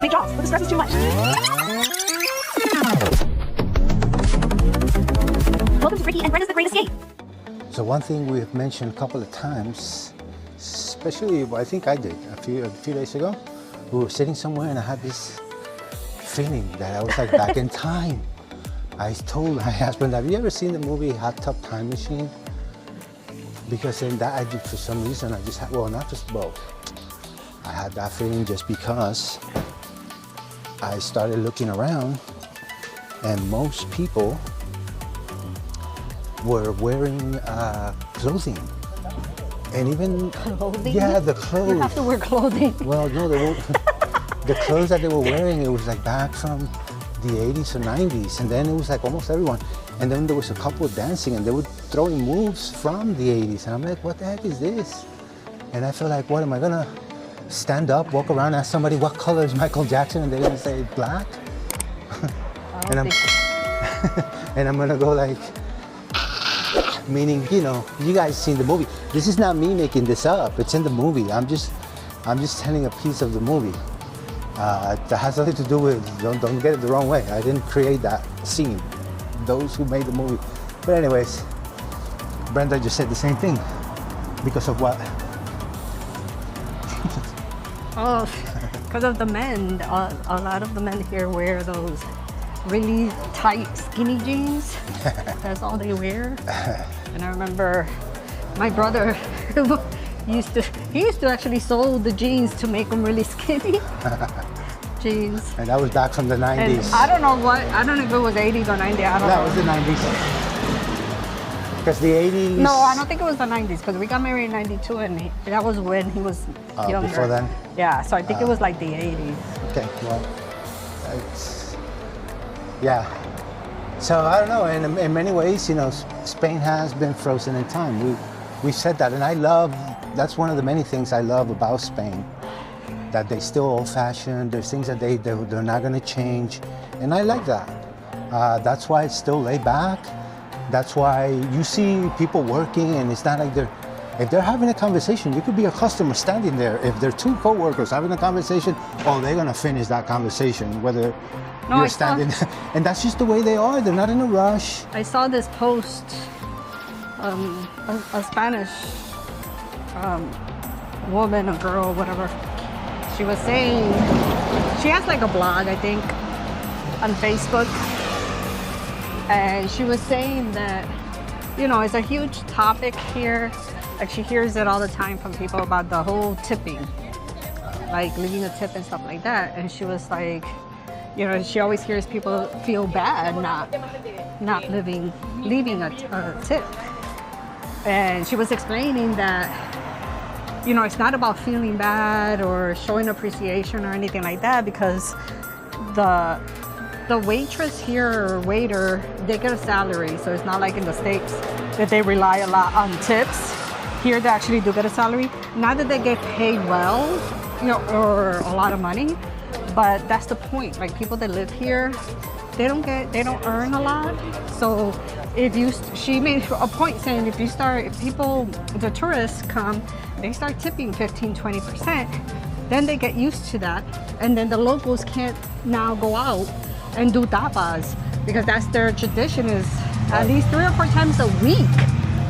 Make jobs, but the stress is too much. Welcome to Ricky and Brenda's The Great Escape. So one thing we've mentioned a couple of times, especially I think I did a few days ago, we were sitting somewhere and I had this feeling that I was like back in time. I told my husband, have you ever seen the movie Hot Tub Time Machine? Because in that, I did, for some reason, I just had, well, not just both. I had that feeling just because I started looking around and most people were wearing clothing. And even, Clothing? yeah, the clothes. You have to wear clothing. Well, no, they won't. The clothes that they were wearing, it was like back from the 80s or 90s. And then it was like almost everyone. And then there was a couple dancing and they were throwing moves from the 80s. And I'm like, what the heck is this? And I feel like, what, am I gonna stand up, walk around, ask somebody what color is Michael Jackson? And they're gonna say black? and I'm gonna go like, meaning, you know, you guys seen the movie. This is not me making this up. It's in the movie. I'm just telling a piece of the movie. That has nothing to do with, don't get it the wrong way. I didn't create that scene. Those who made the movie. But anyways, Brenda just said the same thing. Because of what? Oh, because of the men. A lot of the men here wear those really tight, skinny jeans. That's all they wear. And I remember my brother he used to actually sew the jeans to make them really skinny. Jeans. And that was back from the 90s. And I don't know if it was 80s or 90s. I don't know. That was the 90s. Because the 80s. No, I don't think it was the 90s because we got married in 92 and that was when he was younger. Before then? Yeah, so I think it was like the 80s. Okay, well, yeah. So I don't know, in many ways, you know, Spain has been frozen in time. We've said that, and that's one of the many things I love about Spain, that they still old-fashioned. There's things that they're not going to change, and I like that. That's why it's still laid back. That's why you see people working, and it's not like if they're having a conversation, you could be a customer standing there. If they're two co-workers having a conversation, they're going to finish that conversation, whether you're standing there. And that's just the way they are. They're not in a rush. I saw this post, a Spanish woman, a girl, whatever. She was saying, she has like a blog, I think, on Facebook. And she was saying that, you know, it's a huge topic here. Like she hears it all the time from people about the whole tipping, like leaving a tip and stuff like that. And she was like, you know, she always hears people feel bad not leaving a tip. And she was explaining that, you know, it's not about feeling bad or showing appreciation or anything like that, because the waitress here or waiter, they get a salary. So it's not like in the States that they rely a lot on tips. Here they actually do get a salary. Not that they get paid well, you know, or a lot of money, but that's the point. Like people that live here, they don't earn a lot. So she made a point saying if the tourists come, they start tipping 15-20%, then they get used to that. And then the locals can't now go out and do tapas, because that's their tradition, is at least 3 or 4 times a week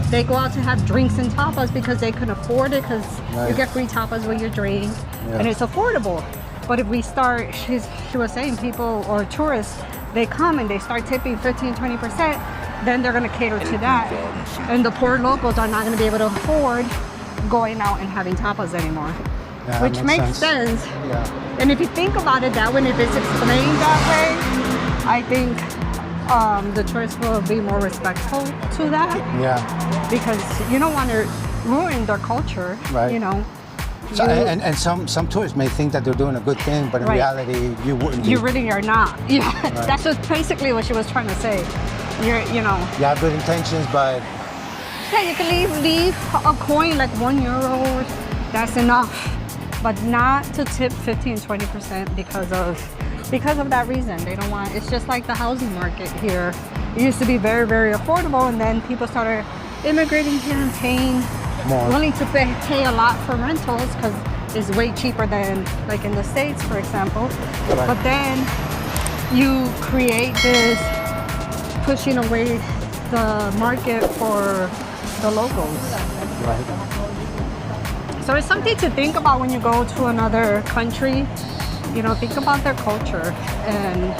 they go out to have drinks and tapas because they can afford it, because you get free tapas with your drink, and it's affordable. But if we start, she was saying people or tourists, they come and they start tipping 15-20%, then they're going to cater to that, and the poor locals are not going to be able to afford going out and having tapas anymore. Yeah, which makes sense. Yeah. And if you think about it that way, and if it's explained that way, I think the tourists will be more respectful to that. Yeah. Because you don't want to ruin their culture, right. You know. So, and some tourists may think that they're doing a good thing, but in reality, you wouldn't. You really are not. Yeah, right. That's just basically what she was trying to say. You know. You have good intentions, but yeah, you can leave a coin like €1. That's enough. But not to tip 15-20% because of that reason. They don't want. It's just like the housing market here. It used to be very, very affordable, and then people started immigrating here and paying, more, willing to pay a lot for rentals because is way cheaper than like in the States, for example. Right. But then you create this pushing away the market for the locals. Right. So it's something to think about when you go to another country. You know, think about their culture and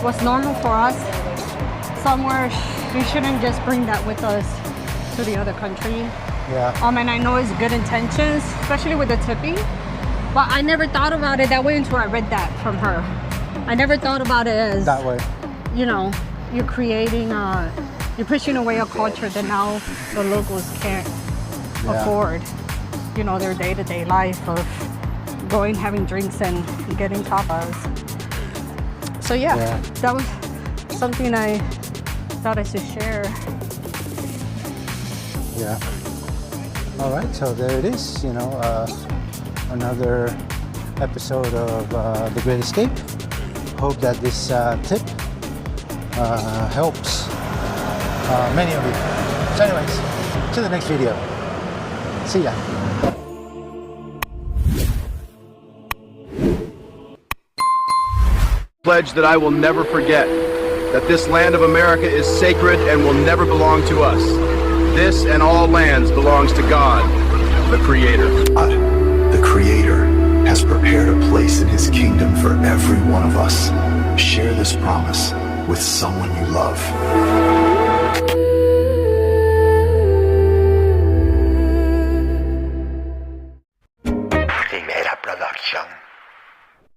what's normal for us somewhere. We shouldn't just bring that with us to the other country. Yeah. And I know it's good intentions, especially with the tipping. But I never thought about it that way until I read that from her. I never thought about it as That way. you know, you're creating you're pushing away a culture that now the locals can't afford, you know, their day-to-day life of going, having drinks and getting tapas. So yeah, that was something I thought I should share. Yeah. All right, so there it is, you know, another episode of The Great Escape. Hope that this tip helps many of you. So anyways, to the next video. See ya. Pledge that I will never forget that this land of America is sacred and will never belong to us. This and all lands belongs to God, the Creator. God, the Creator, has prepared a place in His kingdom for every one of us. Share this promise with someone you love.